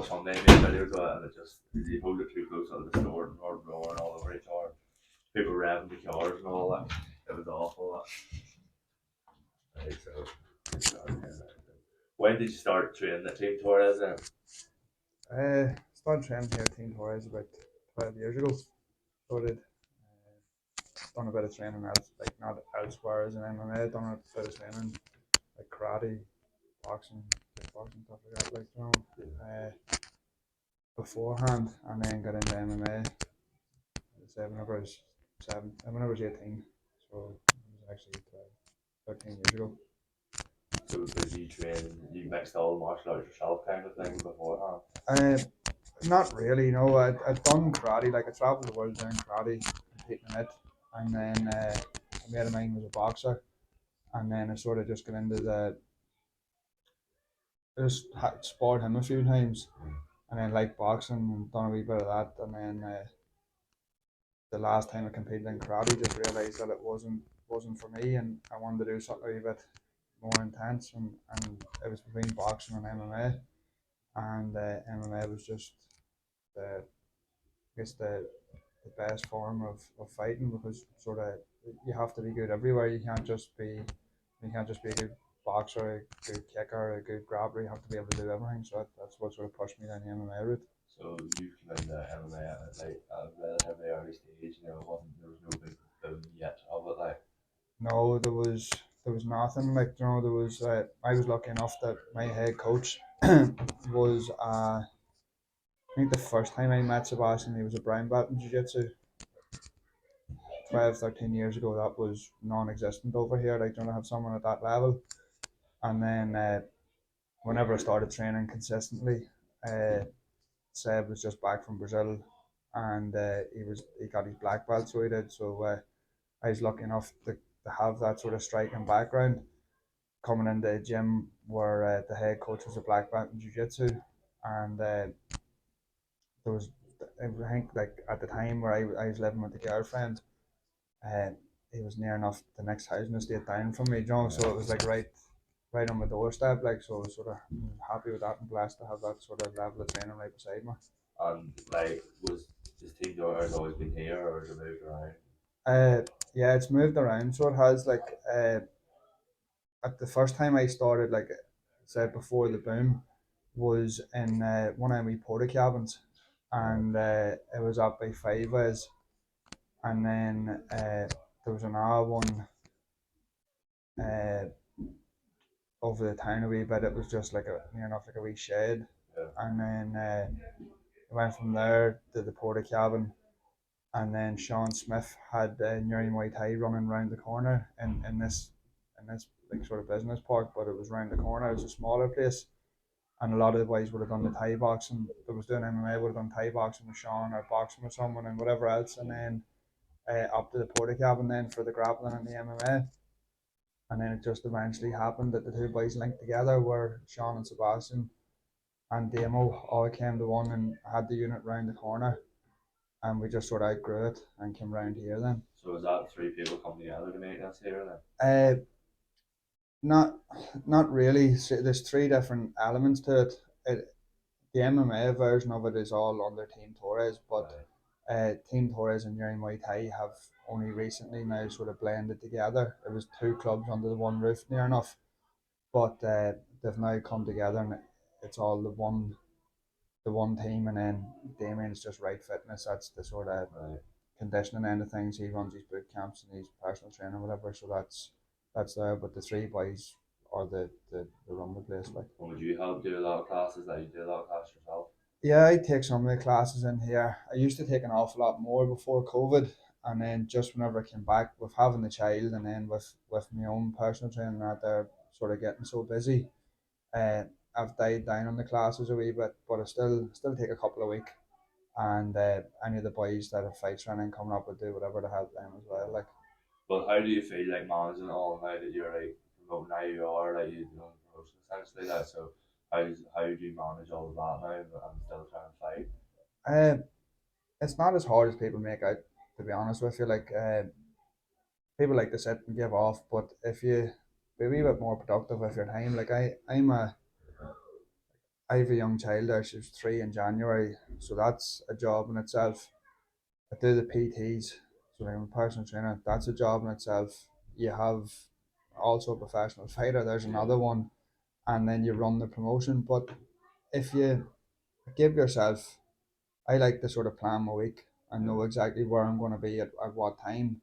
Sunday made videos of it, and it just you hold it too close to the store and roaring all over each other. People revving the cars and all that. It was awful. Right, so when did you start training the Team Torres then? Started training here at Team Torres about 12 years ago. Started done a bit of training as like not elsewhere as an MMA. Done a bit of training like karate, boxing, kickboxing, stuff like that. Like beforehand, and then got into MMA. Whenever I was whenever I was 18, so it was actually 13 years ago. So did you train? You mixed all the martial arts yourself, kind of thing, beforehand? Not really. No, I'd done karate. Like I traveled the world doing karate, competing in it, and then a mate of mine was a boxer, and then I sort of just got into just sparred him a few times, and then liked boxing and done a wee bit of that, and then the last time I competed in karate, just realised that it wasn't for me, and I wanted to do something a wee bit more intense, and it was between boxing and MMA, and MMA was just the I guess the best form of fighting, because sort of you have to be good everywhere. You can't just be a good boxer, a good kicker, a good grappler. You have to be able to do everything. So that's what sort of pushed me down the MMA route. So you came into MMA at like a relatively early stage. There was no big boom yet of it. Like, No, there was nothing like there was. I was lucky enough that my head coach was. I think the first time I met Sebastian, he was a brown belt in jiu-jitsu. 12, 13 years ago, that was non-existent over here. Like, don't have someone at that level. And then whenever I started training consistently, uh, Seb was just back from Brazil, and he got his black belt, so he did. So I was lucky enough to have that sort of striking background. Coming into the gym where the head coach was a black belt in jiu-jitsu, and there was, I think, like at the time where I was living with the girlfriend, uh, it was near enough the next housing estate down from me, So it was like right on my doorstep. Like, so I was sort of happy with that and blessed to have that sort of level of training right beside me. and like, was this Team Torres always been here, or has it moved around? Uh, yeah, it's moved around. So it has. Like, at the first time I started, like I said before, the boom was in one of my porta cabins, and it was up by Five Ways, and then there was another one uh, over the town a wee bit. It was just like near enough like a wee shed, Yeah. and then I went from there to the porta cabin, and then Sean Smith had Newry Muay Thai running around the corner in this like sort of business park, but it was round the corner. It was a smaller place, and a lot of the boys would have done the Thai boxing. That was doing MMA would have done Thai boxing with Sean, or boxing with someone, and whatever else, and then up to the porta cabin then for the grappling and the MMA. And then it just eventually happened that the two boys linked together, where Sean and Sebastian and Damo all came to one and had the unit round the corner, and we just sort of outgrew it and came round here then. So is that three people come together to make this here then? Not not really. So there's three different elements to it. The MMA version of it is all under Team Torres, but Team Torres and Newry Muay Thai have only recently now sort of blended together. It was two clubs under the one roof near enough, but they've now come together, and it's all the one team. And then Damien's just right fitness. That's the sort of conditioning end of things. He runs his boot camps and he's personal trainer, whatever. So that's there. But the three boys are the run the place. Like, Would you help do a lot of classes? Like, you do a lot of classes yourself? yeah, I take some of the classes in here. I used to take an awful lot more before COVID, and then just whenever I came back with having the child, and then with my own personal training out there, sort of getting so busy, uh, I've died down on the classes a wee bit, but I still take a couple a week. And any of the boys that have fights running coming up would do whatever to help them as well. Like, But how do you feel like managing it all now that you're like promoting now you are like you know promotion essentially that so how do you manage all of that now and still trying to fight? uh, it's not as hard as people make out. To be honest with you, like people like to sit and give off, but if you be a wee bit more productive with your time, like I have a young child there. She was 3 in January, so that's a job in itself. I do the PTs, so like I'm a personal trainer. That's a job in itself. You have also a professional fighter. There's another one, and then you run the promotion. But if you give yourself, I like to sort of plan my week and know exactly where I'm going to be at what time.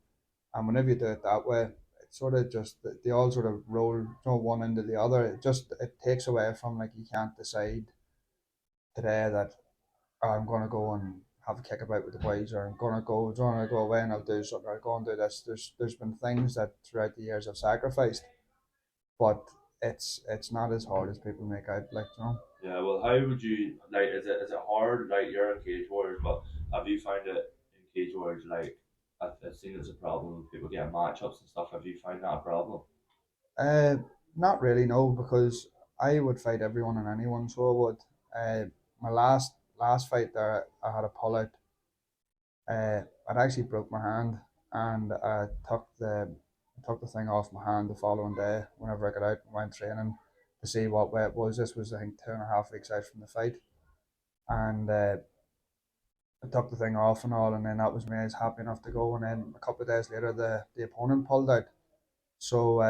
And whenever you do it that way, it sort of just they all sort of roll, one into the other. It takes away from, like, you can't decide today that, "Oh, I'm gonna go and have a kick about with the boys, or I'm gonna go away and I'll do something, or go and do this." There's been things that throughout the years I've sacrificed, but it's not as hard as people make out, like, Yeah, well, how would you like? Is it hard? Like you're in Cage Warriors, but have you found it in Cage Warriors? Like I've seen it's a problem. People get matchups and stuff. Have you found that a problem? Uh, Not really, no, because I would fight everyone and anyone, so I would. My last fight there, I had a pull out. I'd actually broke my hand, and I took the thing off my hand the following day. Whenever I got out and went training to see what way it was. This was, I think, 2.5 weeks out from the fight, and I took the thing off and all, and then that was me. I was happy enough to go, and then a couple of days later, the opponent pulled out. So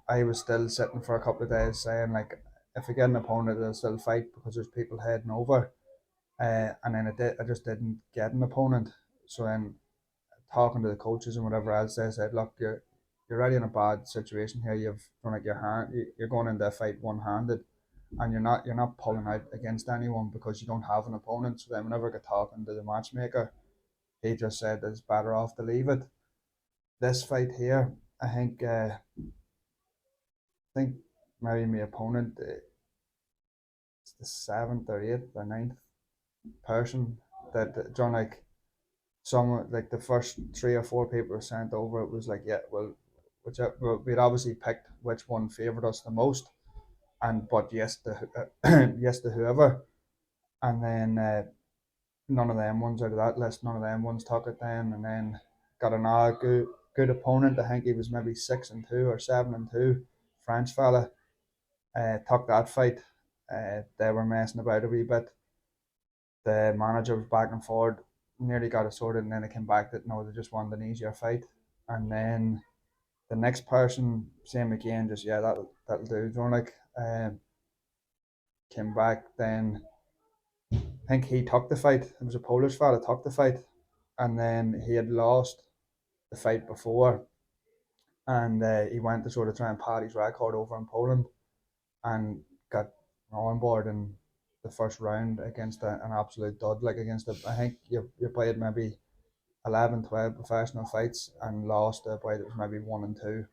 I was still sitting for a couple of days saying, like, if I get an opponent, I'll still fight because there's people heading over. And then I just didn't get an opponent. So then, talking to the coaches and whatever else, they said, "Look, you're already in a bad situation here. You've done, like, your hand. You're going into a fight one handed, and you're not pulling out against anyone because you don't have an opponent." So then, whenever I got talking to the matchmaker, he just said it's better off to leave it. This fight here, I think maybe my opponent, it's the seventh or eighth or ninth person that John, like, some, like, the first 3 or 4 people were sent over. It was like, yeah, well, we'd obviously picked which one favoured us the most, and but yes to yes to whoever, and then none of them ones out of that list, none of them ones took it then, and then got another good opponent. I think he was maybe 6-2 or 7-2, French fella. Took that fight. They were messing about a wee bit. The manager was back and forth, nearly got it sorted, and then it came back that no, they just wanted an easier fight. And then the next person, same again, just, yeah, that'll do. John, like, came back then. I think he took the fight. It was a Polish fella took the fight, and then he had lost the fight before, and he went to sort of try and pad his record over in Poland, and got on board in the first round against an absolute dud, like, against I think you played maybe 11, 12 professional fights and lost a boy that was maybe 1-2,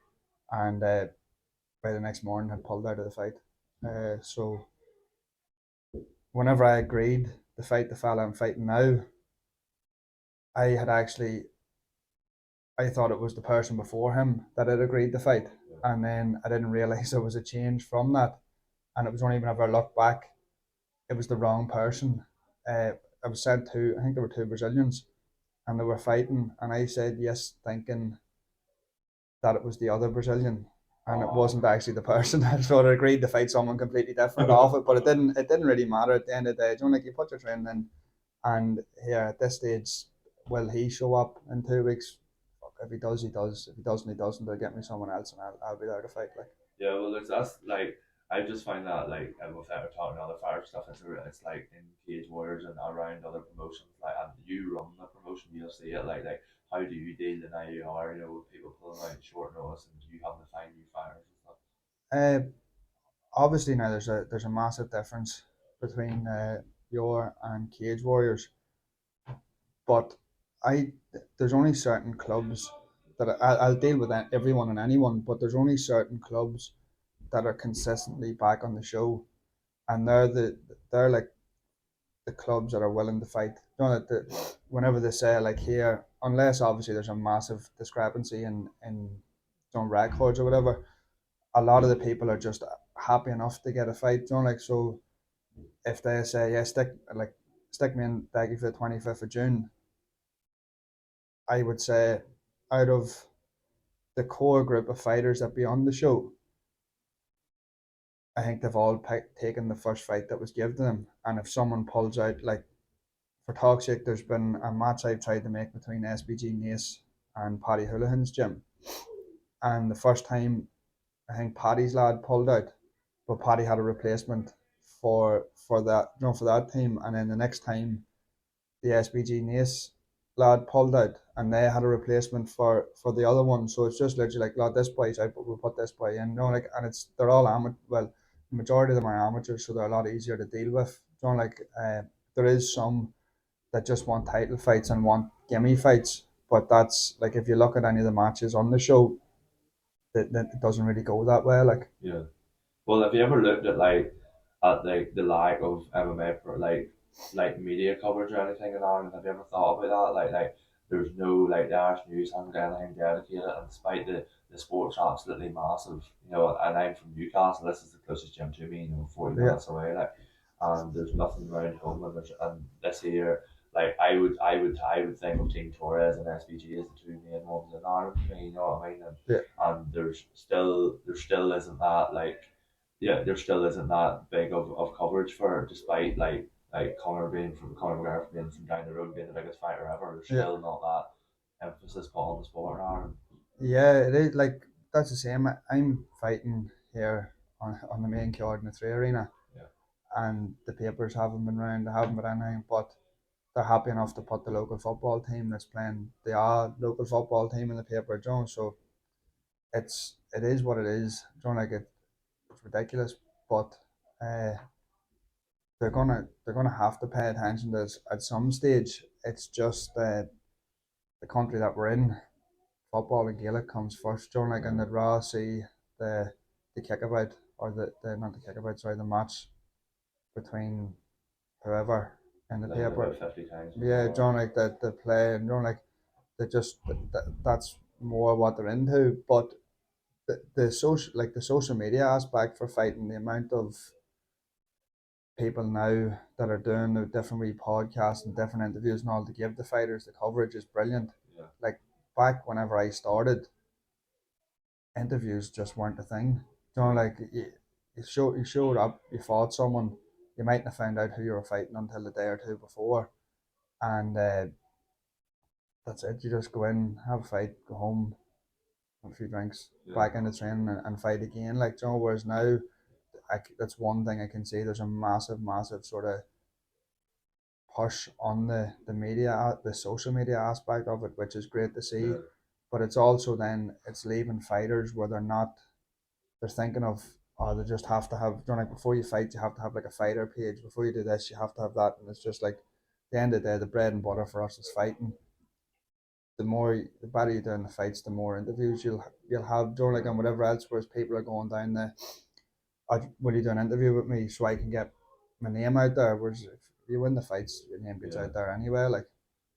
and by the next morning had pulled out of the fight. So whenever I agreed to fight the fella I'm fighting now, I had actually, I thought it was the person before him that had agreed to fight, and then I didn't realize there was a change from that, and it was only whenever I looked back, it was the wrong person. I was sent to, I think there were 2 Brazilians, and they were fighting, and I said yes, thinking that it was the other Brazilian, and it wasn't actually the person. So I agreed to fight someone completely different off it, but it didn't really matter at the end of the day. You know, like, you put your training in, and here at this stage, will he show up in 2 weeks? Fuck, if he does, he does. If he doesn't, he doesn't. They'll get me someone else, and I'll be there to fight. Like, Yeah, well, that's like I just find that like with ever talking to other fire stuff, it's like in Cage Warriors and around other promotions, like, and you run the promotion, you'll see it like how do you deal in IUR, with people pulling out short notice and you having to find new fires and stuff. uh, obviously now there's a massive difference between your and Cage Warriors, but I there's only certain clubs that I'll deal with everyone and anyone, but there's only certain clubs that are consistently back on the show, and they're like the clubs that are willing to fight. You know that whenever they say, like, here, unless obviously there's a massive discrepancy in some records or whatever, a lot of the people are just happy enough to get a fight. You know, like, so if they say, yeah, stick me in Decky for the 25th of June, I would say out of the core group of fighters that be on the show, I think they've all taken the first fight that was given to them, and if someone pulls out, like for talk's sake, there's been a match I've tried to make between SBG Nace and Paddy Houlihan's gym, and the first time I think Paddy's lad pulled out, but Paddy had a replacement for that, for that team, and then the next time the SBG Nace lad pulled out, and they had a replacement for the other one. So it's just literally like, lad, this boy's out, but we'll put this boy in. Like, and they're all amateur. Well, the majority of them are amateurs, so they're a lot easier to deal with. Like, there is some that just want title fights and want gimme fights, but that's like, if you look at any of the matches on the show, that it doesn't really go that way. Like, Yeah. Well, have you ever looked at like the lack of MMA for like media coverage or anything in Ireland? Have you ever thought about that? Like there's no like the Irish News hasn't got anything dedicated, and despite the sport's absolutely massive, and I'm from Newcastle. This is the closest gym to me, 40 yeah, minutes away. Like, and there's nothing around home, and this year. Like I would think of Team Torres and SBG as the two main ones in Ireland. You know what I mean? yeah, And there still isn't that there still isn't that big of coverage for it, despite like Conor McGregor being from down the road being the biggest fighter ever. There's yeah. still not that emphasis put on the sport in Ireland. Yeah, it is like that's the same. I'm fighting here on the main card in the three arena, Yeah, and the papers haven't been round, they haven't been anything, but they're happy enough to put the local football team that's playing the local football team in the paper, So it is what it is, Like it's ridiculous, but uh, they're gonna have to pay attention to this at some stage. It's just the country that we're in. Football and Gaelic comes first, Like, and they'd rather see the the kickabout, or the not the kickabout, sorry, the match between whoever in the like about paper. 50 times Yeah, more. Like the play, and like they just that's more what they're into. But the social media aspect for fighting, the amount of people now that are doing the different wee podcasts and different interviews and all to give the fighters, the coverage is brilliant. Yeah, Like, back whenever I started, interviews just weren't a thing. Like, you showed up, you fought someone, you mightn't have found out who you were fighting until the day or two before, and that's it. You just go in, have a fight, go home, have a few drinks, yeah, back into training, and fight again. Like, whereas now, that's one thing I can see. There's a massive, massive sort of push on the media, the social media aspect of it, which is great to see. yeah, But it's also then it's leaving fighters where they're thinking of, oh, they just have to have, like, before you fight, you have to have like a fighter page. Before you do this, you have to have that. And it's just like, at the end of the day, the bread and butter for us is fighting. The better you do in the fights, the more interviews you'll have, like, and whatever else. Whereas people are going down will you do an interview with me so I can get my name out there? Whereas if you win the fights, your name gets yeah. out there anyway. Like,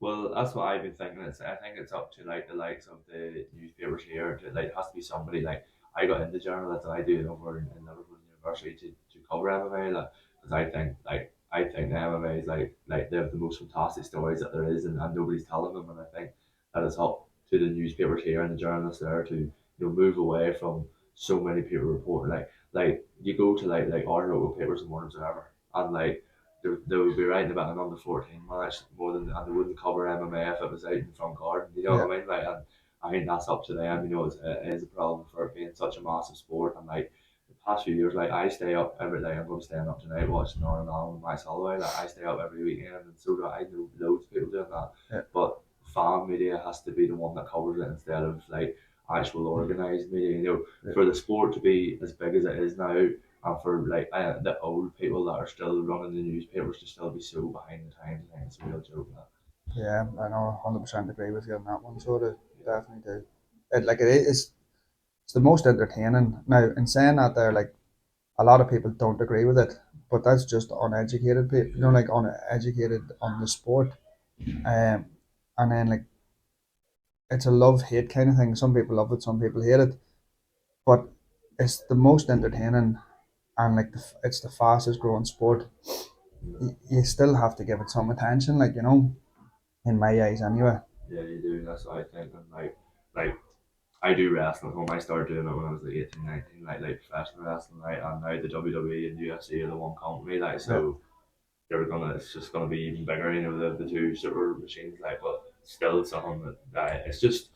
Well, that's what I've been thinking. I think it's up to like the likes of the newspapers here. It has to be somebody like I got into journalism. I do it over in Liverpool University to cover MMA. Because I think the MMA is like they have the most fantastic stories that there is, and nobody's telling them. And I think that it's up to the newspapers here and the journalists there to move away from so many people reporting. Like you go to like our local papers, the Morning Observer, and like they would be writing about an under 14 match more than, and they wouldn't cover MMA if it was out in front garden. You know yeah, what I mean? Like, and I think that's up to them. It is a problem for it being such a massive sport. And like the past few years, like I stay up every day. I'm going to stay up tonight watching Northern Ireland and Max Holloway. Like I stay up every weekend, and so do I. Know loads of people doing that. yeah, But fan media has to be the one that covers it instead of like actual organised media. yeah. For the sport to be as big as it is now, and for like the old people that are still running the newspapers to still be so behind the times, I think it's a real joke. Yeah, I know, 100% agree with you on that one. So I definitely do. Like, it is, it's the most entertaining. Now, in saying that, there, like, a lot of people don't agree with it, but that's just uneducated people. Like, uneducated on the sport. Um, and then, like, it's a love hate kind of thing. Some people love it, some people hate it, but it's the most entertaining, and like it's the fastest growing sport. You still have to give it some attention, like, in my eyes anyway. Yeah, you do. That's what I think. And like I do wrestling at home. I started doing it when I was like 18, 19, like professional wrestling, right? And now the WWE and UFC are the one company, like, Yeah. so it's just gonna be even bigger, you know, the two super machines, like, but still something that it's just,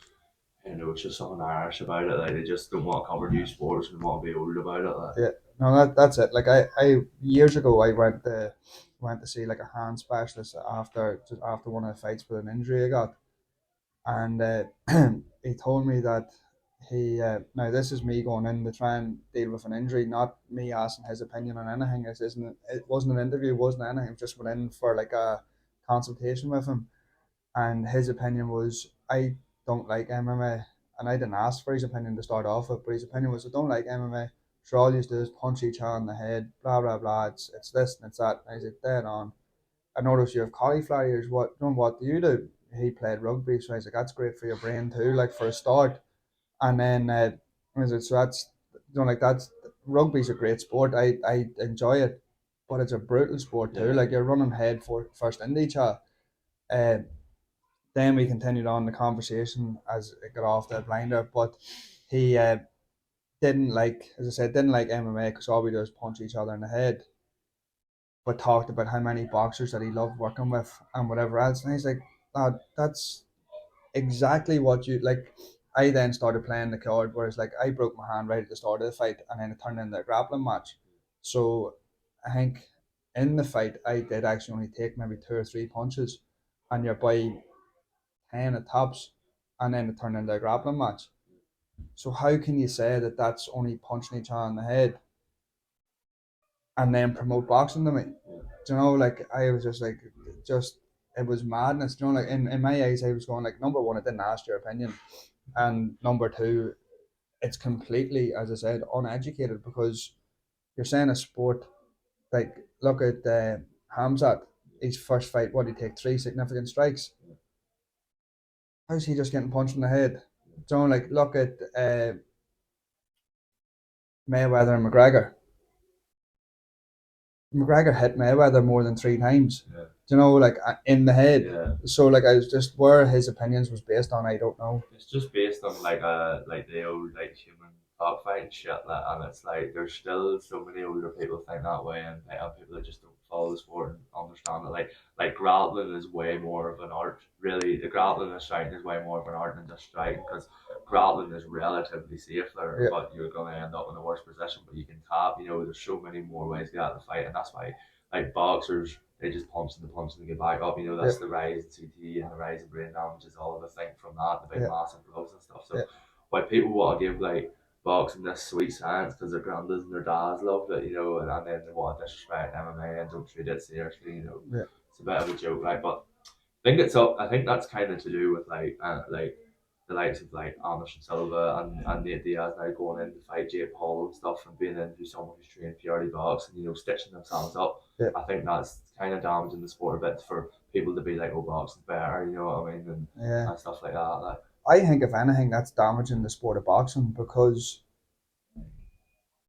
you know, it's just something Irish about it. Like they just don't want to cover new sports and want to be old about it. Like, Yeah. No, that's it. Like I years ago I went to see like a hand specialist after just after one of the fights with an injury I got, and he told me that he now this is me going in to try and deal with an injury, not me asking his opinion on anything. It wasn't an interview, it wasn't anything. I just went in for like a consultation with him, and his opinion was I don't like MMA, and I didn't ask for his opinion to start off with, but his opinion was I don't like MMA. So all you do is punch each other in the head, blah blah blah. It's this and it's that. And I said dead on. I noticed you have cauliflower ears. What do you do? He played rugby, so I was like, that's great for your brain too, like for a start. And then I said, so that's like that's rugby's a great sport. I enjoy it, but it's a brutal sport too. yeah, Like you're running head first into each other. Uh, then we continued on the conversation as it got off the blinder, but he didn't like, as I said, didn't like MMA because all we do is punch each other in the head. But talked about how many boxers that he loved working with and whatever else, and he's like, oh, that's exactly what you like. I then started playing the card, whereas like I broke my hand right at the start of the fight, and then it turned into a grappling match. So I think in the fight, I did actually only take maybe 2 or 3 punches, and you're by 10 at tops, and then it turned into a grappling match. So how can you say that that's only punching each other in the head and then promote boxing to me? Do you know, like I was just like, just it was madness. Do you know, like in my eyes, I was going like, number one, I didn't ask your opinion, and number two, it's completely, as I said, uneducated because you're saying a sport like look at Hamzat, his first fight, what did he take 3 significant strikes? How's he just getting punched in the head? Do you know, like look at Mayweather and McGregor. McGregor hit Mayweather more than 3 times. yeah, Do you know, like in the head. yeah. So like I was just where his opinions was based on, I don't know. It's just based on like the old like human cockfight and shit, like, and it's like there's still so many older people think that way, and like, people that just don't follow the sport and understand it. Like grappling is way more of an art. Really, the grappling and striking is way more of an art than just striking because grappling is relatively safe there, Yeah, but you're gonna end up in a worse position. But you can tap. You know, there's so many more ways to get out of the fight, and that's why like boxers they just punch and get back up. You know, yeah, that's the rise in CT and the rise in brain damage is all of the thing from that, the big yeah, massive gloves and stuff. So yeah, why people want to give like boxing this sweet science because their grandads and their dads loved it, you know, and then they want to disrespect MMA and don't treat it seriously, you know. yeah, It's a bit of a joke, like, but I think it's up. I think that's kind of to do with like the likes of like Anderson Silva and Nate Diaz now going in to fight Jake Paul and stuff and being into someone who's trained purely box and you know stitching themselves up. yeah, I think that's kind of damaging the sport a bit for people to be like, oh, boxing's better, you know what I mean, yeah. and stuff like that. Like, I think if anything, that's damaging the sport of boxing because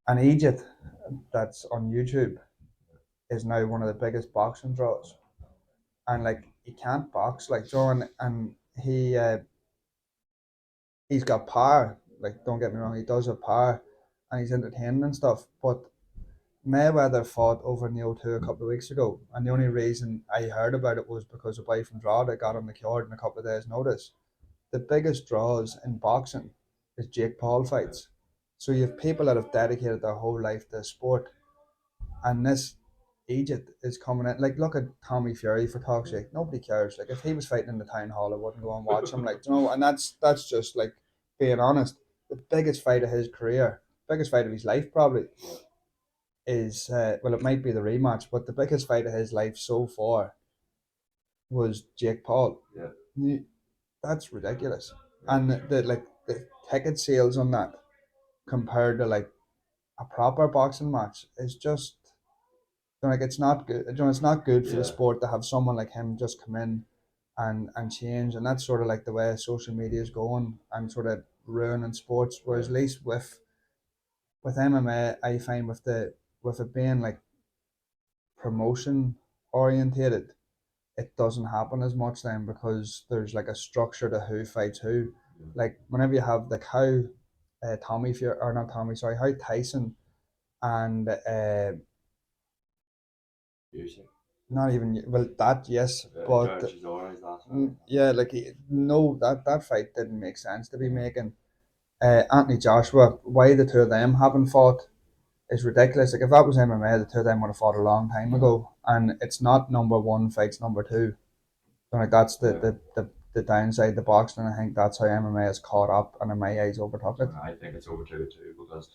an Egypt that's on YouTube is now one of the biggest boxing draws, and like he can't box like John, and he's got power. Like don't get me wrong, he does have power, and he's entertaining and stuff. But Mayweather fought over in the O2 a couple of weeks ago, and the only reason I heard about it was because a boy from Drogheda got on the card in a couple of days' notice. The biggest draws in boxing is Jake Paul fights. So you have people that have dedicated their whole life to the sport, and this Egypt is coming in. Like, look at Tommy Fury for talk's sake. Nobody cares. Like, if he was fighting in the town hall, I wouldn't go and watch him. Like, you know, and that's just like being honest. The biggest fight of his career, biggest fight of his life, probably is well, it might be the rematch, but the biggest fight of his life so far was Jake Paul. yeah, That's ridiculous. And the ticket sales on that compared to like a proper boxing match is just like it's not good. It's not good for the yeah, sport to have someone like him just come in and change. And that's sort of like the way social media is going and sort of ruining sports. Whereas yeah, at least with MMA, I find with it being like promotion orientated, it doesn't happen as much then because there's like a structure to who fights who. Yeah. Like whenever you have like how Tommy Fury or not Tommy, sorry, how Tyson and Usually. not even well that yes, but George Zora's last fight. yeah, like no, that fight didn't make sense to be making. Anthony Joshua, why the two of them haven't fought is ridiculous. Like if that was MMA, the two of them would have fought a long time ago. And it's not number one fights number two. So like that's Yeah. the downside. The boxing, I think that's how MMA is caught up, and in my eyes overtook it. I think it's over too because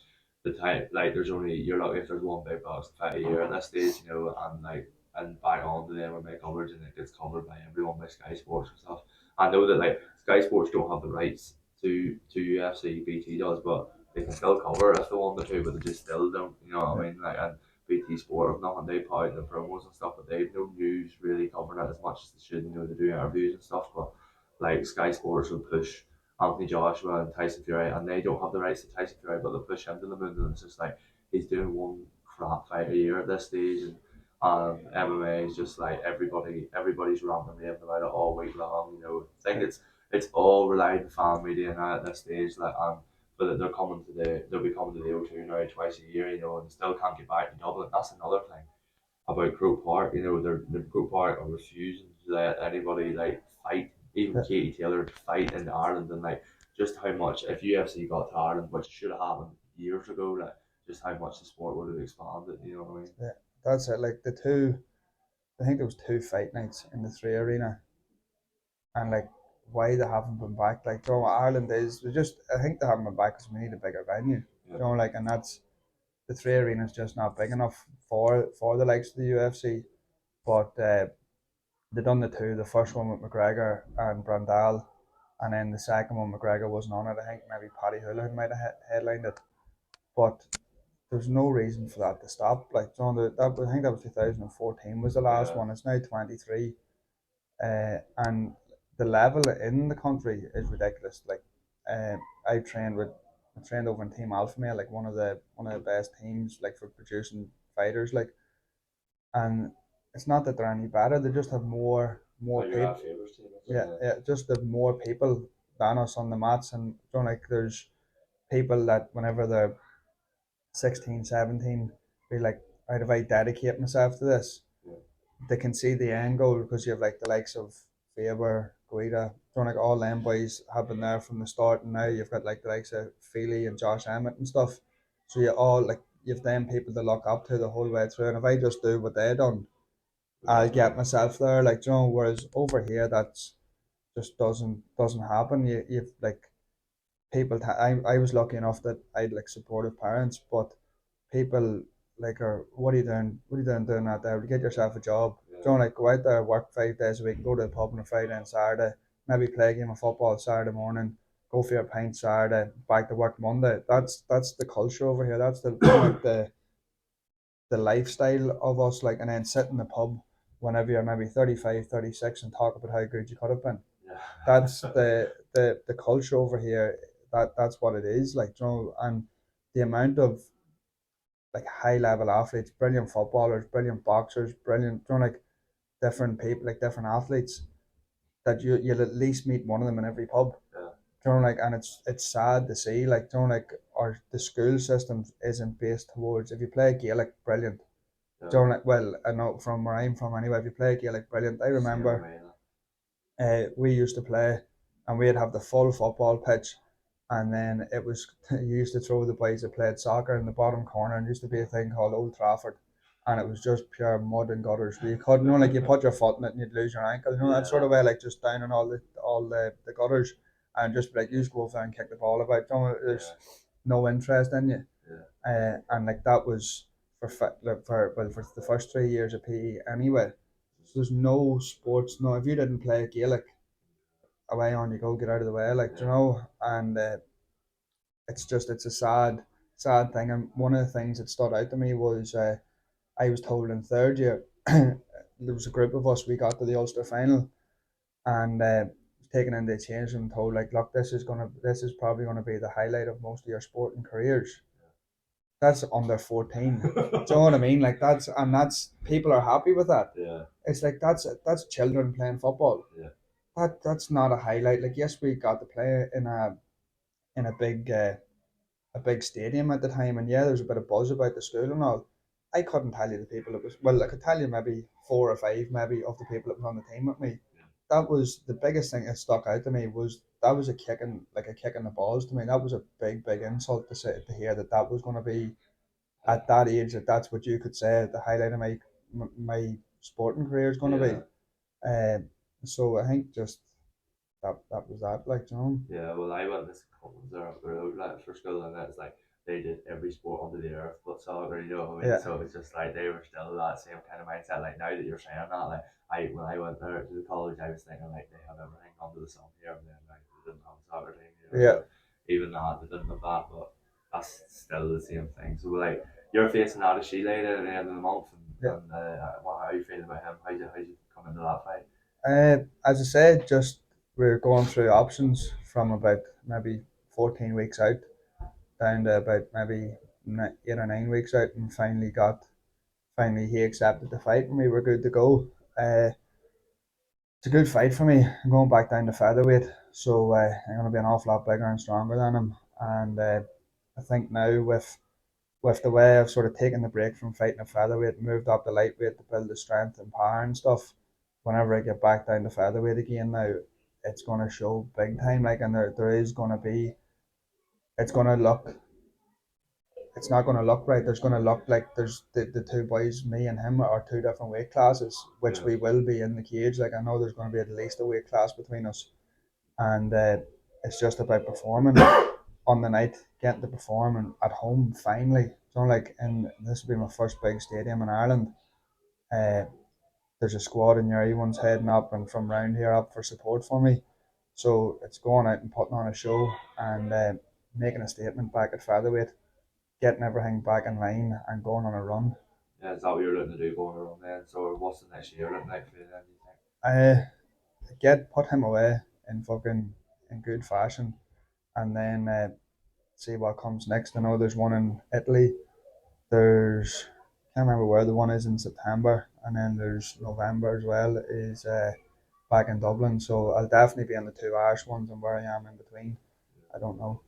the time like there's only you're lucky if there's one big boxing fight a year at this stage, you know, and like and back on to the MMA coverage and it gets covered by everyone by Sky Sports and stuff. I know that like Sky Sports don't have the rights to UFC, BT does, but they can still cover it if they want to, but they just still don't, you know what I mean? Like and BT Sport have nothing, they put out the promos and stuff, but they've no news really covering it as much as they should, you know, they do interviews and stuff, but like Sky Sports will push Anthony Joshua and Tyson Fury, and they don't have the rights to Tyson Fury, but they push him to the moon, and it's just like he's doing one crap fight a year at this stage, and MMA is just like everybody's ranting and raving about it all week long. You know, I think it's all relied on fan media now at this stage, like but they'll be coming to the O2 now twice a year, you know, and they still can't get back to Dublin. That's another thing about Croke Park. You know, they're Croke Park are refusing to let anybody like fight, even Katie Taylor to fight in Ireland, and like just how much if UFC got to Ireland, which should have happened years ago, like just how much the sport would have expanded. You know what I mean? Yeah, that's it. Like the two, I think there was two fight nights in the three arena, and like why they haven't been back. Like, you know, Ireland is we just. I think they haven't been back because we need a bigger venue. Yeah. You know, like, and that's the three arena is just not big enough for the likes of the UFC. But they done the two. The first one with McGregor and Brandal, and then the second one McGregor wasn't on it. I think maybe Paddy Houlihan might have headlined it, but there's no reason for that to stop. Like John, I think that was 2014 was the last Yeah. one. It's now 23, and the level in the country is ridiculous. Like, I trained over in Team Alpha Male, like one of the best teams, like for producing fighters, like, and it's not that they're any better. They just have more people. Yeah, yeah, just have more people than us on the mats, and don't like there's people that whenever they're 16, 17, be like, right, if I dedicate myself to this, Yeah. they can see the end goal because you have like the likes of Faber, Guida, don't like all them boys have been there from the start, and now you've got like the likes of Feely and Josh Emmett and stuff. So you all like you've them people to look up to the whole way through, and if I just do what they done, I'll get myself there. Like, you know, whereas over here that's just doesn't happen. You've like I was lucky enough that I had like supportive parents, but people like are what are you doing? What are you doing out there? Get yourself a job. Yeah. Don't like go out there, work 5 days a week, go to the pub on a Friday and Saturday, maybe play a game of football Saturday morning, go for your pint Saturday, back to work Monday. That's the culture over here. That's the like the lifestyle of us, like, and then sit in the pub whenever you're maybe 35, 36 and talk about how good you could have been. Yeah. That's the culture over here. That's what it is, like, you know, and the amount of like high level athletes, brilliant footballers, brilliant boxers, brilliant, you know, like different people, like different athletes that you'll at least meet one of them in every pub. Yeah. You know, like, and it's sad to see, like, you know, like our the school system isn't based towards if you play Gaelic, brilliant. Yeah. You know, like, well, I know from where I'm from anyway. If you play Gaelic, brilliant. I remember we used to play, and we'd have the full football pitch, and then it was you used to throw the boys that played soccer in the bottom corner, and used to be a thing called Old Trafford, and it was just pure mud and gutters. You couldn't, you know, like you put your foot in it and you'd lose your ankle, you know, that sort of way, like just down in all the gutters, and just be like, you just go over there and kick the ball about. You know, there's no interest in you, and like that was for the first 3 years of PE anyway. So there's no sports. No, if you didn't play Gaelic, away on you go, get out of the way, like, you know. And it's a sad thing. And one of the things that stood out to me was I was told in third year there was a group of us. We got to the Ulster final, and taken into the change and told like, look, this is probably gonna be the highlight of most of your sporting careers. That's under 14. Do you know what I mean? Like that's people are happy with that. Yeah. It's like that's children playing football. Yeah. that's not a highlight. Like, yes, we got to play in a big stadium at the time, and yeah, there was a bit of buzz about the school and all. I couldn't tell you the people it was. Well, I could tell you maybe four or five, maybe of the people that was on the team with me. That was the biggest thing that stuck out to me was that was a kick in the balls to me. That was a big insult to say to hear that that was going to be at that age that that's what you could say the highlight of my sporting career is going to be. So I think just that was that, like, you know. Yeah, well, I went to Collins there up the road like for school, and it's like they did every sport under the earth but soccer. You know what I mean? Yeah, So it's just like they were still that same kind of mindset. Like now that you're saying that, like I when I went there to the college, I was thinking like they have everything under the sun here, and then like they didn't have a soccer team. You know, yeah, so even that they didn't have that, but that's still the same thing. So like you're facing out of Sheila at the end of the month, yeah. and how are you feeling about him? How you come into that fight? As I said, just we're going through options from about maybe 14 weeks out down to about maybe 8 or 9 weeks out, and finally he accepted the fight, and we were good to go. It's a good fight for me. I'm going back down to featherweight, so I'm going to be an awful lot bigger and stronger than him. And I think now with the way I've sort of taken the break from fighting at featherweight, moved up to lightweight to build the strength and power and stuff. Whenever I get back down to featherweight again now, it's going to show big time. Like, and there is going to be, it's going to look, it's not going to look right. There's going to look like there's the two boys, me and him, are two different weight classes, which Yeah, we will be in the cage. Like, I know there's going to be at least a weight class between us, and it's just about performing on the night, getting to perform and at home finally. So like, and this will be my first big stadium in Ireland. Uh, there's a squad in Newry one's heading up and from round here up for support for me. So it's going out and putting on a show and making a statement back at featherweight, getting everything back in line and going on a run. yeah. Is that what you're looking to do going around then? So what's the next year looking like for you then? Do you think? Uh, put him away in fucking in good fashion, and then see what comes next. I know there's one in Italy. There's can't remember where the one is in September, and then there's November as well. Is back in Dublin, so I'll definitely be in the two Irish ones, and where I am in between, I don't know.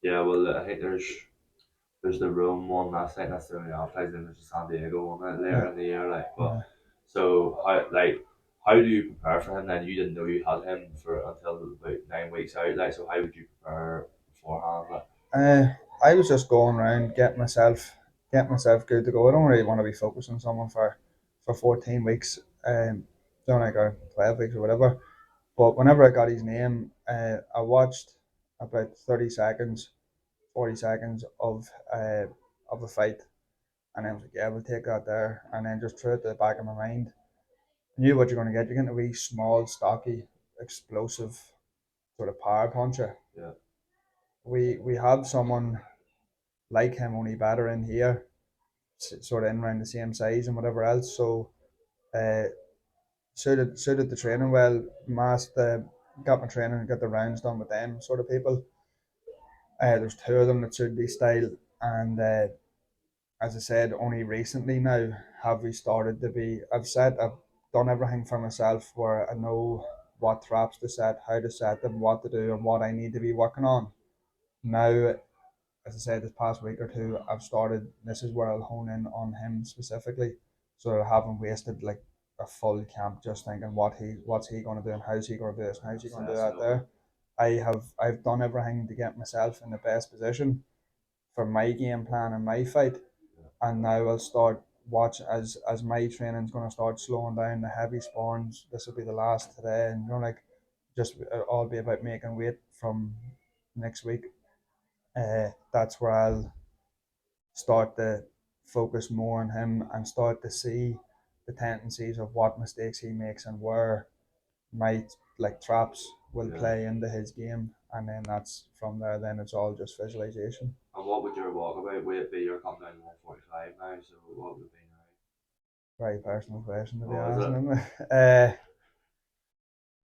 Yeah, well, I think there's the Rome one last night. That's the only advertising. Then there's the San Diego one later Yeah, in the year. Like, but yeah. so how do you prepare for him? Then you didn't know you had him for until about 9 weeks out. Like, so how would you prepare beforehand? Like, Uh, I was just going around, get myself good to go. I don't really want to be focused on someone for 14 weeks, don't like or 12 weeks or whatever. But whenever I got his name, I watched about 30 seconds, 40 seconds of the fight, and I was like, yeah, we'll take that there. And then just threw it to the back of my mind. I knew what you're going to get. You're getting a wee small, stocky, explosive sort of power puncher. yeah, We have someone like him, only better in here, sort of in around the same size and whatever else. So uh, suited the training well. Masked got my training and got the rounds done with them sort of people. There's two of them that suit this style, and as I said, only recently now have we started to be. I've done everything for myself where I know what traps to set, how to set them, what to do, and what I need to be working on. Now, as I said, this past week or two, I've started. This is where I'll hone in on him specifically, so that I haven't wasted like a full camp just thinking what's he going to do and how's he going to do this and how's he going to do assess it that over. there. I've done everything to get myself in the best position for my game plan and my fight, and now I'll start watch as my training's going to start slowing down the heavy spawns. This will be the last today, and like just all be about making weight from next week. That's where I'll start to focus more on him and start to see the tendencies of what mistakes he makes and where my like traps will Yeah. play into his game, and then that's from there. Then it's all just visualization. And what would your walkabout weight be? You're coming down to 145 now. So what would it be now? Very personal question to be Oh, is honest, it? isn't it?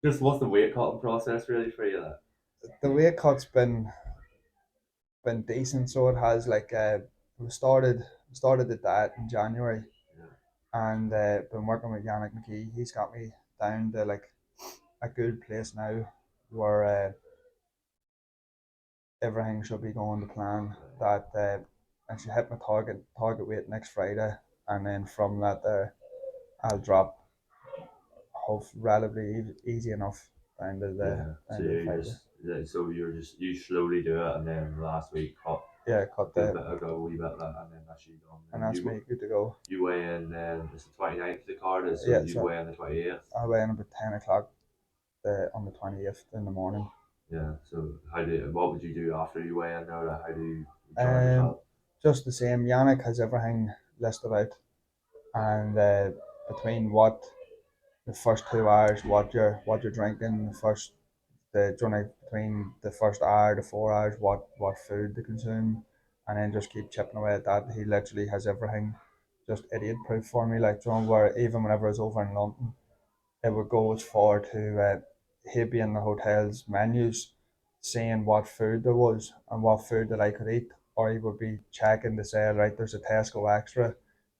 Just what's the weight cutting process really for you? Then? The weight cut's been decent, so it has. Like we started the diet in January, Yeah. and been working with Yannick McKee. He's got me down to like a good place now where everything should be going to plan. That I should hit my target weight next Friday, and then from that there, I'll drop hope relatively easy enough down to the Yeah. So down to the you fight. just so you slowly do it, and then last week cut Yeah, cut do a the bit ago, a wee bit of that, and then that's you done. and And that's me good to go. you weigh in then it's the 29th the card is, so Yeah, you so weigh in the 28th. I'll weigh in about 10 o'clock on the 20th in the morning. Yeah. So what would you do after you weigh in there? How do you charge Um, yourself? just the same. Yannick has everything listed out, and between what the first 2 hours, what you're drinking, the journey between the first hour to 4 hours, what food to consume, and then just keep chipping away at that. He literally has everything just idiot proof for me. Like John, where even whenever I was over in London, it would go as far to he'd be in the hotel's menus, seeing what food there was and what food that I could eat, or he would be checking to say, right, there's a Tesco extra.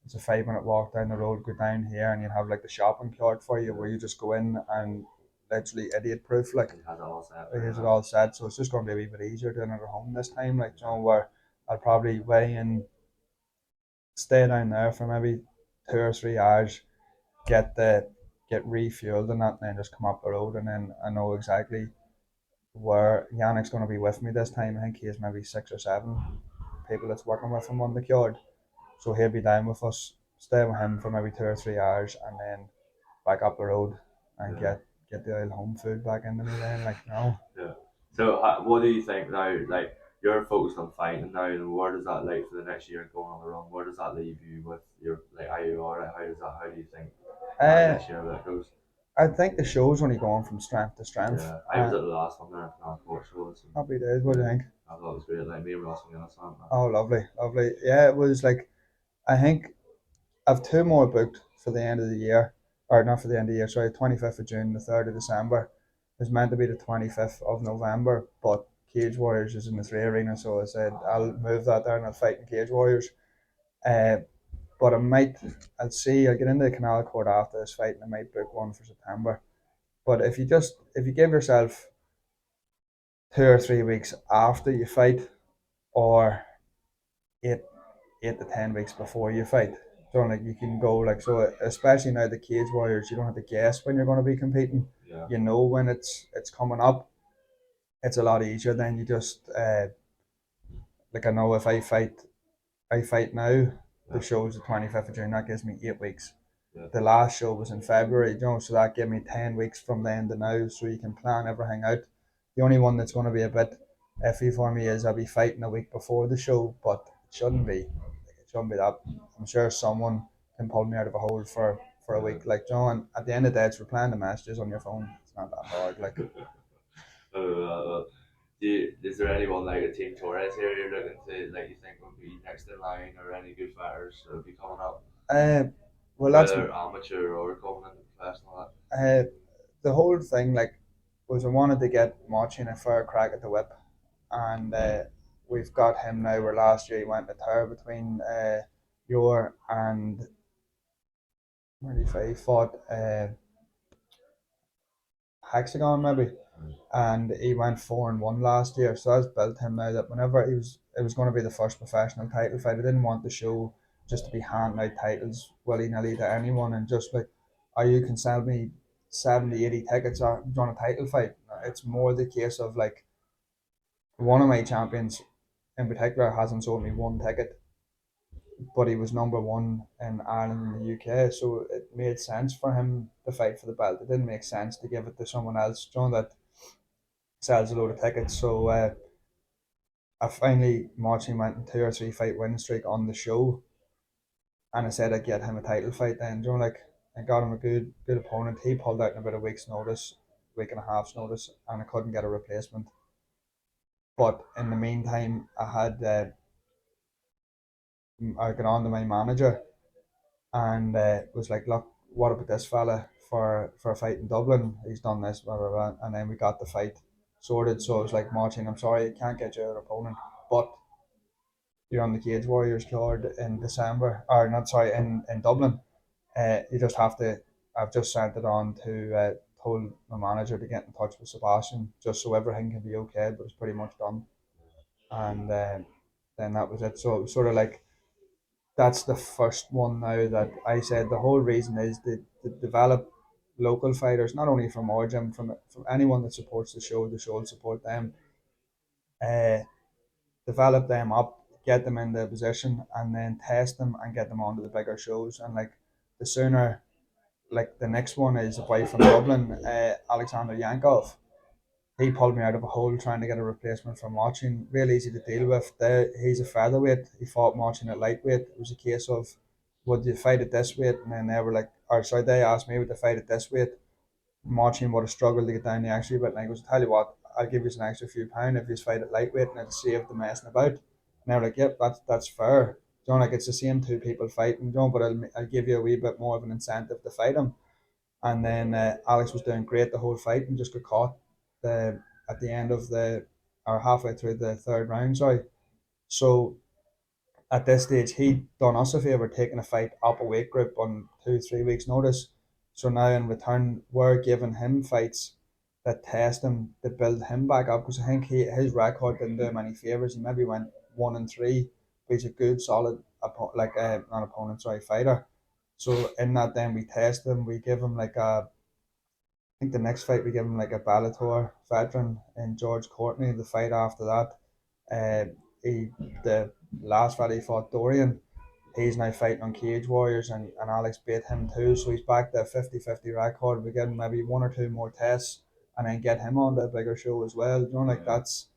It's a 5 minute walk down the road, go down here, and you'd have like the shopping cart for you, where you just go in and literally idiot proof, like He has it all set. he has it all set. So it's just going to be a wee bit easier doing it at home this time, like where I'll probably weigh in, stay down there for maybe 2 or 3 hours, get the get refueled and that, and then just come up the road, and then I know exactly where Yannick's going to be with me this time. I think he has maybe 6 or 7 people that's working with him on the yard, so he'll be down with us, stay with him for maybe 2 or 3 hours, and then back up the road and Yeah. get the old home food back into me then, like no. Yeah. So what do you think now? Like you're focused on fighting now, and where does that like for the next year going on the run? Where does that leave you with your like IUR? How do you think Uh, next year that goes? I think the show's only going from strength to strength. Yeah, I was at the last one there, Portugal. So, Happy days. What do you think? I thought it was great. Like me and Ross were on that, man. Oh, lovely, lovely. Yeah, it was like I think I've two more booked for the end of the year, or not for the end of the year. Sorry, 25th of June, the 3rd of December. It's meant to be the 25th of November, but Cage Warriors is in the 3 Arena, so I said I'll move that there and I'll fight in Cage Warriors. Uh, but I'll see. I'll get into the Canal Court after this fight, and I might book one for September. But if you give yourself 2 or 3 weeks after you fight, or eight 8 to 10 weeks before you fight. So like you can go like so, especially now the Cage Warriors, you don't have to guess when you're going to be competing. Yeah. You know when it's coming up. It's a lot easier than you just like I know if I fight now, the show's the 25th of June. That gives me 8 weeks. Yeah. The last show was in February, so that gave me 10 weeks from then to now, so you can plan everything out. The only one that's going to be a bit iffy for me is I'll be fighting a week before the show, but it shouldn't be. It shouldn't be that. I'm sure someone can pull me out of a hole for a week. Like John, at the end of the day, it's replying to messages on your phone. It's not that hard. Like, Is there anyone like a Team Torres here you're looking to like you think would be next in line, or any good fighters that would be coming up? uh, well, that's Whether amateur or coming into professional. uh, the whole thing. Like, was I wanted to get Marcin a fair crack at the whip, and we've got him now. Where last year he went to tear between your and where did he fight? He fought Hexagon maybe, and he went 4-1 last year. So that's built him now that whenever it was going to be the first professional title fight. I didn't want the show just to be handing out titles willy nilly to anyone and just like, oh, you can sell me 70, 80 tickets on a title fight. It's more the case of like one of my champions in particular hasn't sold me one ticket, but he was number one in Ireland and the UK, so it made sense for him to fight for the belt. It didn't make sense to give it to someone else, that sells a load of tickets. So I finally Marching went in 2 or 3 fight win streak on the show, and I said I'd get him a title fight. Then like I got him a good opponent. He pulled out in about a week's notice, week and a half's notice, and I couldn't get a replacement. But in the meantime, I got on to my manager and was like, look, what about this fella for a fight in Dublin? He's done this, blah, blah, blah. And then we got the fight sorted. So I was like, Martin, I'm sorry, I can't get you an opponent, but you're on the Cage Warriors card in December, in Dublin. You just have to. I've just sent it on to told my manager to get in touch with Sebastian just so everything can be okay, but it's pretty much done. And then that was it. So it was sort of like that's the first one now that I said the whole reason is to develop local fighters, not only from our gym, from anyone that supports the show will support them. Uh, Develop them up, get them in the position, and then test them and get them onto the bigger shows. And like the sooner, like the next one is a boy from Dublin, Alexander Yankov. He pulled me out of a hole trying to get a replacement from watching. Real easy to deal with. He's a featherweight. He fought watching at lightweight. It was a case of would you fight at this weight, and then they were like, or sorry, they asked me would they fight at this weight. Marching would have struggled to get down the extra bit, and I goes, tell you what, I'll give you an extra few pound if you fight at lightweight, and it'll save the messing about. And they were like, yep, that's fair. You know, like it's the same two people fighting, you know, but I'll give you a wee bit more of an incentive to fight him. And then Alex was doing great the whole fight and just got caught at the end of or halfway through the third round, sorry. So at this stage, he'd done us a favour taking a fight up a weight group on 2 3 weeks' notice. So now in return, we're giving him fights that test him to build him back up because I think his record didn't do him any favours. He maybe went 1-3, but he's a good solid not opponent, sorry, fighter. So in that, then we test him. We give him like I think the next fight we give him like a Bellator veteran in George Courtney. The fight after that, he the last fight he fought Dorian. He's now fighting on Cage Warriors and Alex beat him too. So he's back to a 50-50 record. We get him maybe one or two more tests and then get him on the bigger show as well. You know, like that's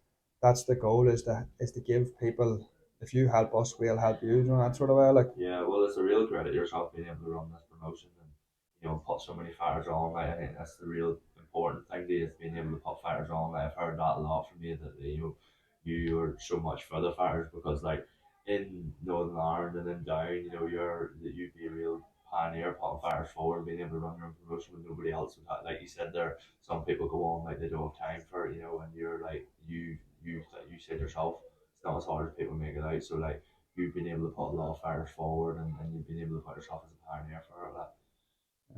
the goal is to give people if you help us, we'll help you. You know, that sort of way. Like Yeah, well, it's a real credit to yourself being able to run this promotion and put so many fighters on. Like, I think that's the real important thing to is being able to put fighters on. Like, I've heard that a lot from you that you're so much for the fighters because like in Northern Ireland and then down, you'd be a real pioneer putting fighters forward, being able to run your own promotion when nobody else would have. Like you said, there some people go on like they don't have time for it, and you're like you said yourself, it's not as hard as people make it out. So like you've been able to put a lot of fighters forward and you've been able to put yourself as a pioneer for it. Like.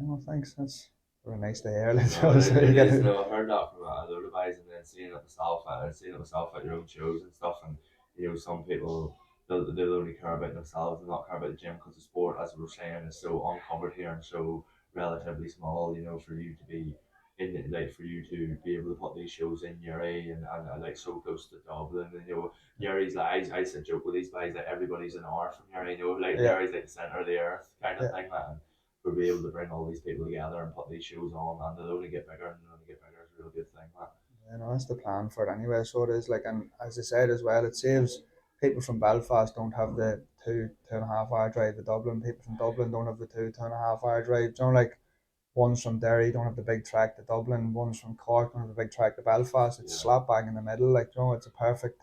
oh, thanks. That's very nice to hear. Like, No, so you it get is. No, I've heard that from a load of guys, and then seeing it myself at your own shows and stuff. And some people they'll only care about themselves and not care about the gym because the sport, as we were saying, is so uncovered here and so relatively small. For you to be for you to be able to put these shows in Newry and like so close to Dublin, and Newry's like I said joke with these guys that everybody's an hour from Newry. Like yeah, Newry's like the centre of the earth kind of yeah. thing. That we'll be able to bring all these people together and put these shows on, and they'll only get bigger and they'll only get bigger. It's a real good thing. That. You know, that's the plan for it anyway. So it is like, and as I said as well, it saves people from Belfast don't have the 2.5 hour drive to Dublin. People from Dublin don't have the 2.5 hour drive. You know, like ones from Derry don't have the big track to Dublin. Ones from Cork don't have the big track to Belfast. It's Yeah. slap bang in the middle. Like, it's a perfect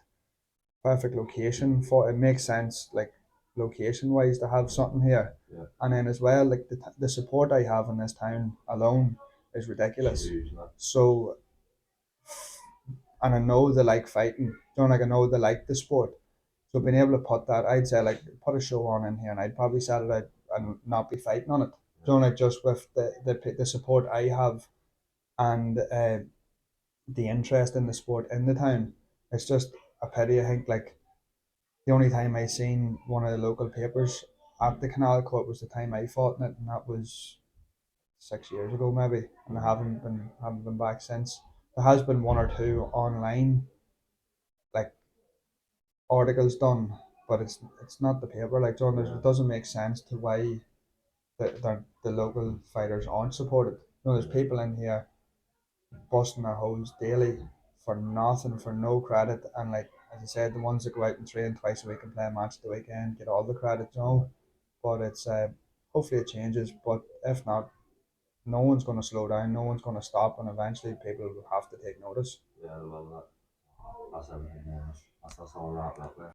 location for it. Makes sense, like location wise, to have something here. Yeah. And then as well, like the support I have in this town alone is ridiculous. Huge, So, and I know they like fighting. Like I know they like the sport. So being able to put that, I'd say like put a show on in here, and I'd probably sell it out and not be fighting on it. Like just with the support I have and the interest in the sport in the town, it's just a pity. I think like the only time I seen one of the local papers at the Canal Court was the time I fought in it, and that was 6 years ago maybe, and I haven't been back since. There has been one or two online like articles done, but it's not the paper. Like John, it doesn't make sense to why the local fighters aren't supported. There's people in here busting their holes daily for nothing, for no credit, and like as I said, the ones that go out and train twice a week and play a match the weekend get all the credit. But it's hopefully it changes. But if not, no one's going to slow down. No one's going to stop, and eventually people will have to take notice. Yeah, well, that's everything. Yeah. That's all that.